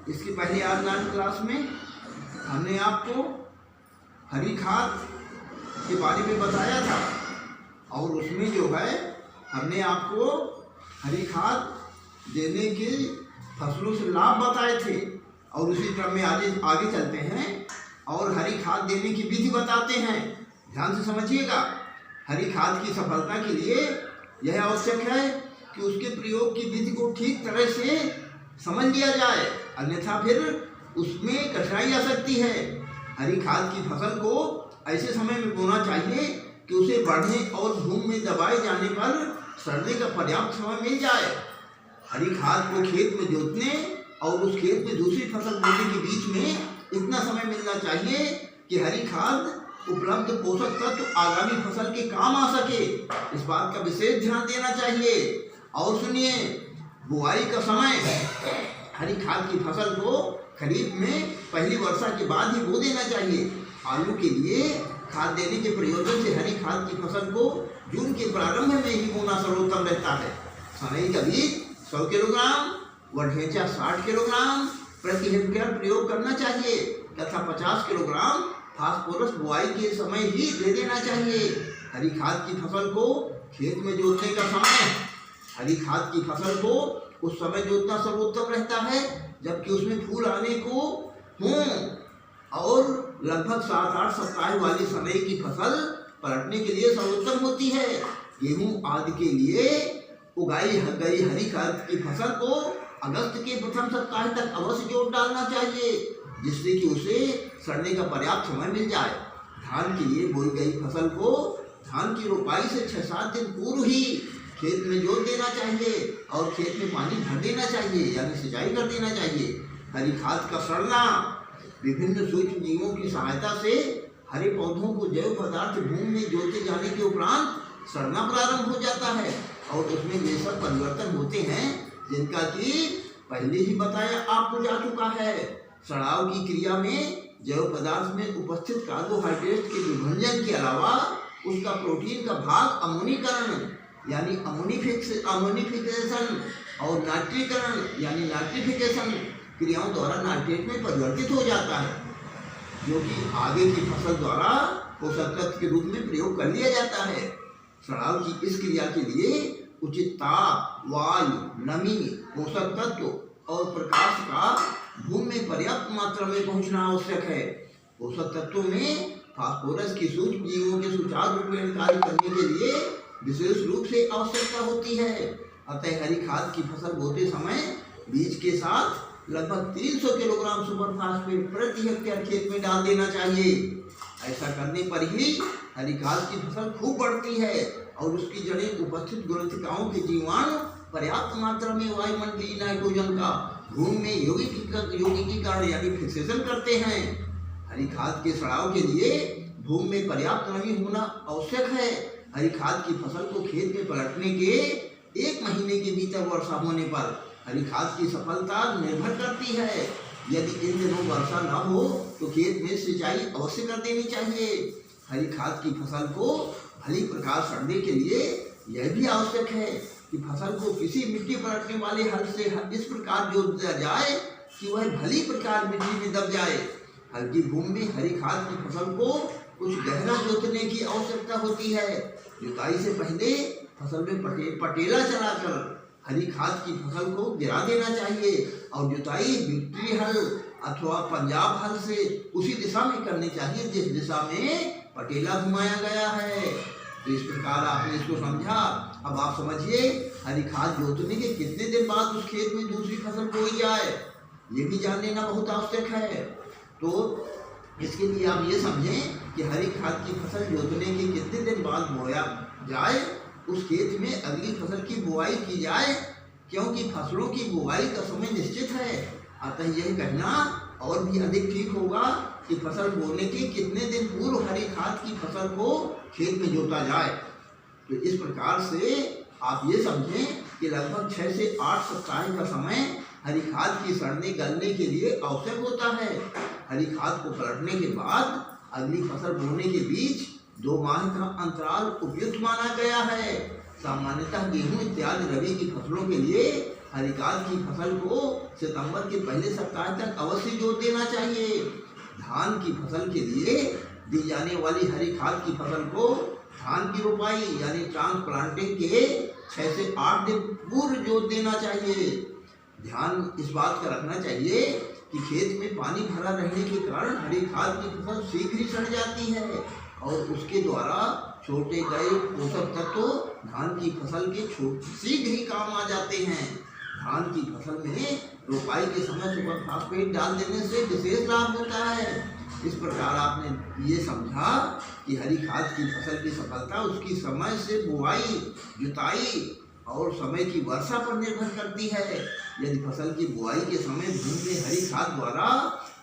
इसके पहले online class में हमने आपको हरी खाद के बारे में बताया था और उसमें जो है हमने आपको हरी खाद देने के फसलों से लाभ बताए थे और उसी क्रम में आगे चलते हैं और हरी खाद देने की विधि बताते हैं। ध्यान से समझिएगा। हरी खाद की सफलता के लिए यह आवश्यक है कि उसके प्रयोग की विधि को ठीक तरह से समझ लिया जाए, अन्यथा फिर उसमें कठिनाई आ सकती है। हरी खाद की फसल को ऐसे समय में बोना चाहिए कि उसे बढ़ने और भूमि में दबाए जाने पर सड़ने का पर्याप्त समय मिल जाए। हरी खाद को खेत में जोतने और उस खेत में दूसरी फसल बोने के बीच में इतना समय मिलना चाहिए कि हरी खाद उपलब्ध पोषक तत्व आगामी फसल के काम आ सके। इस बात का विशेष ध्यान देना चाहिए। और सुनिए, बुआई का समय हरी खाद की फसल को खरीफ में पहली वर्षा के बाद ही बो देना चाहिए। आलू के लिए खाद देने के प्रयोजन से हरी खाद की फसल को जून के प्रारंभ में ही बोना सर्वोत्तम रहता है। सनई का बीज 100 किलोग्राम व ढेंचा 60 किलोग्राम प्रति हेक्टेयर प्रयोग करना चाहिए तथा 50 किलोग्राम फास्फोरस बुआई के समय ही दे देना चाहिए। हरी खाद की फसल को खेत में जोतने का समय हरी खाद की फसल को उस समय जोतना सर्वोत्तम रहता है जबकि उसमें फूल आने को हों और लगभग 7-8 सप्ताह वाली सनई की फसल पलटने के लिए सर्वोत्तम होती है। गेहूं आदि के लिए उगाई गई हरी खाद की फसल को अगस्त के प्रथम सप्ताह तक अवश्य जोत डालना चाहिए जिससे कि उसे सड़ने का पर्याप्त समय मिल जाए। धान के लिए बोई गई फसल को धान की रोपाई से 6-7 दिन पूर्व ही खेत में जोत देना चाहिए और खेत में पानी भर देना चाहिए, यानी सिंचाई कर देना चाहिए। हरी खाद का सड़ना विभिन्न सूक्ष्म जीवों की सहायता से हरे पौधों को जैव पदार्थ भूमि में जोते जाने के उपरांत सड़ना प्रारंभ हो जाता है और उसमें वे सब परिवर्तन होते हैं जिनका कि पहले ही बताया आपको जा चुका है। सड़ाव की क्रिया में जैव पदार्थ में उपस्थित कार्बोहाइड्रेट के विभंजन के अलावा उसका प्रोटीन का भाग अमोनीकरण यानी अमोनिफिकेशन और नाइट्रीकरण यानी नाइट्रिफिकेशन क्रियाओं द्वारा नाइट्रेट में परिवर्तित हो जाता है जो कि आगे की फसल द्वारा पोषक तत्व के रूप में प्रयोग कर लिया जाता है। सड़ाव की इस क्रिया के लिए उचित ताप, वायु, नमी, पोषक तत्व और प्रकाश का भूमि में पर्याप्त मात्रा में पहुंचना आवश्यक है। पोषक तत्वों में फास्फोरस की सूक्ष्म जीवों के सुचारू रूप में कार्य करने के लिए विशेष रूप से आवश्यकता होती है। अतः हरी खाद की फसल बोते समय बीज के साथ लगभग 300 किलोग्राम सुपर फास्फेट प्रति हेक्टेयर खेत में डाल देना चाहिए। ऐसा करने पर ही हरी खाद की फसल खूब बढ़ती है और उसकी जड़ें उपस्थित ग्रंथिकाओं के जीवाणु पर्याप्त मात्रा में वायुमंडलीय नाइट्रोजन का भूमि में यौगिकीकरण यानी फिक्सेशन करते हैं। हरी खाद के सड़ाव के लिए भूमि में पर्याप्त नमी होना आवश्यक है। हरी खाद की फसल को खेत में पलटने के 1 महीने के भीतर वर्षा होने पर हरी खाद की सफलता निर्भर करती है। यदि इन दिनों वर्षा न हो तो खेत में सिंचाई अवश्य कर देनी चाहिए। हरी खाद की फसल को भली प्रकार सड़ने के लिए यह भी आवश्यक है कि फसल को किसी मिट्टी पलटने वाले हल से इस प्रकार जोत दिया जाए कि वह भली प्रकार मिट्टी में दब जाए। हल्की भूमि में हरी खाद की फसल को कुछ गहरा जोतने की आवश्यकता होती है। जुताई से पहले फसल में पटेला चलाकर हरी खाद की फसल को गिरा देना चाहिए और जुताई विक्ट्री हल अथवा पंजाब हल से उसी दिशा में करनी चाहिए जिस दिशा में पटेला घुमाया गया है। तो इस प्रकार आपने इसको समझा। अब आप समझिए हरी खाद जोतने के कितने दिन बाद उस खेत में दूसरी फसल बोई जाए, ये भी जान लेना बहुत आवश्यक है। तो इसके लिए आप ये समझें कि हरी खाद की फसल जोतने के कितने दिन बाद बोया जाए, उस खेत में अगली फसल की बुआई की जाए, क्योंकि फसलों की बुआई का समय निश्चित है। अतः यह कहना और भी अधिक ठीक होगा कि फसल बोने के कितने दिन पूर्व हरी खाद की फसल को खेत में जोता जाए। तो इस प्रकार से आप ये समझें कि लगभग 6 से 8 सप्ताह का समय हरी खाद की सड़ने गलने के लिए आवश्यक होता है। हरी खाद को पलटने के बाद अगली फसल बोने के बीच 2 माह का अंतराल उपयुक्त माना गया है। सामान्यतः गेहूं इत्यादि रबी की फसलों के लिए हरी खाद की फसल को सितंबर के पहले सप्ताह तक अवश्य जोत देना चाहिए। धान की फसल के लिए दी जाने वाली हरी खाद की फसल को धान की रोपाई यानी ट्रांसप्लांटिंग के 6 से 8 दिन पूर्व जोत देना चाहिए। ध्यान इस बात का रखना चाहिए कि खेत में पानी भरा रहने के कारण हरी खाद की फसल शीघ्र ही सड़ जाती है और उसके द्वारा छोटे गए पोषक तत्व धान की फसल के शीघ्र ही काम आ जाते हैं। धान की फसल में रोपाई के समय सुपर फास्फेट डाल देने से विशेष लाभ होता है। इस प्रकार आपने ये समझा कि हरी खाद की फसल की सफलता उसकी समय से बुआई, जुताई और समय की वर्षा पर निर्भर करती है। यदि फसल की बुआई के समय भूमि में हरी खाद द्वारा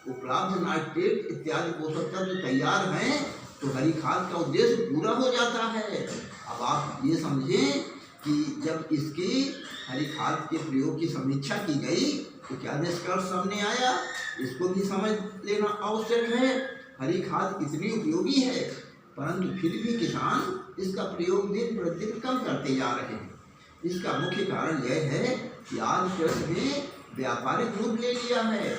उपलब्ध नाइट्रेट इत्यादि पोषक तत्व तैयार हैं तो हरी खाद का उद्देश्य पूरा हो जाता है। अब आप ये समझें कि जब इसकी हरी खाद के प्रयोग की समीक्षा की गई तो क्या निष्कर्ष सामने आया, इसको भी समझ लेना आवश्यक है। हरी खाद इतनी उपयोगी है परंतु फिर भी किसान इसका प्रयोग दिन प्रतिदिन कम करते जा रहे हैं। इसका मुख्य कारण यह है कि आज कृषि ने व्यापारिक रूप ले लिया है।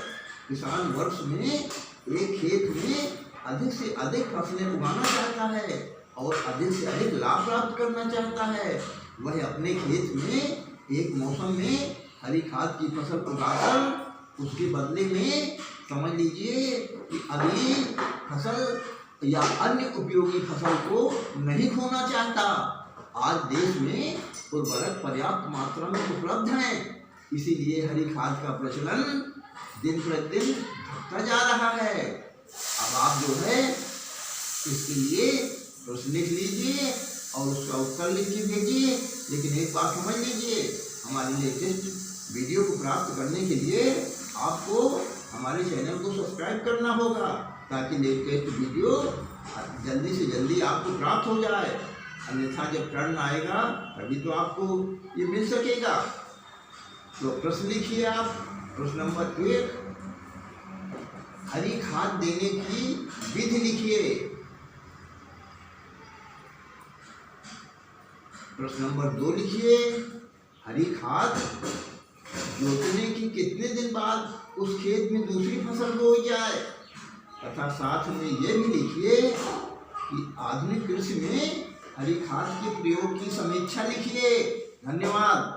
किसान वर्ष में एक खेत में अधिक से अधिक फसलें उगाना चाहता है और अधिक से अधिक लाभ प्राप्त करना चाहता है। वह अपने खेत में एक मौसम में हरी खाद की फसल उगाकर उसके बदले में समझ लीजिए कि अगली फसल या अन्य उपयोगी फसल को नहीं खोना चाहता। आज देश में उर्वरक पर्याप्त मात्रा में उपलब्ध हैं, इसीलिए हरी खाद का प्रचलन दिन प्रतिदिन घटता जा रहा है। अब आप जो है इसके लिए प्रश्न लिख लीजिए और उसका उत्तर लिख के भेजिए। लेकिन एक बात समझ लीजिए, हमारी लेटेस्ट वीडियो को प्राप्त करने के लिए आपको हमारे चैनल को सब्सक्राइब करना होगा ताकि लेटेस्ट वीडियो जल्दी से जल्दी आपको प्राप्त हो जाए। अन्यथा जब टर्न आएगा तभी तो आपको ये मिल सकेगा। तो प्रश्न लिखिए आप। प्रश्न नंबर 1, हरी खाद देने की विधि लिखिए। प्रश्न नंबर 2 लिखिए, हरी खाद जोतने की कितने दिन बाद उस खेत में दूसरी फसल बोई जाए, तथा साथ में यह भी लिखिए कि आधुनिक कृषि में हरी खाद के प्रयोग की समीक्षा लिखिए। धन्यवाद।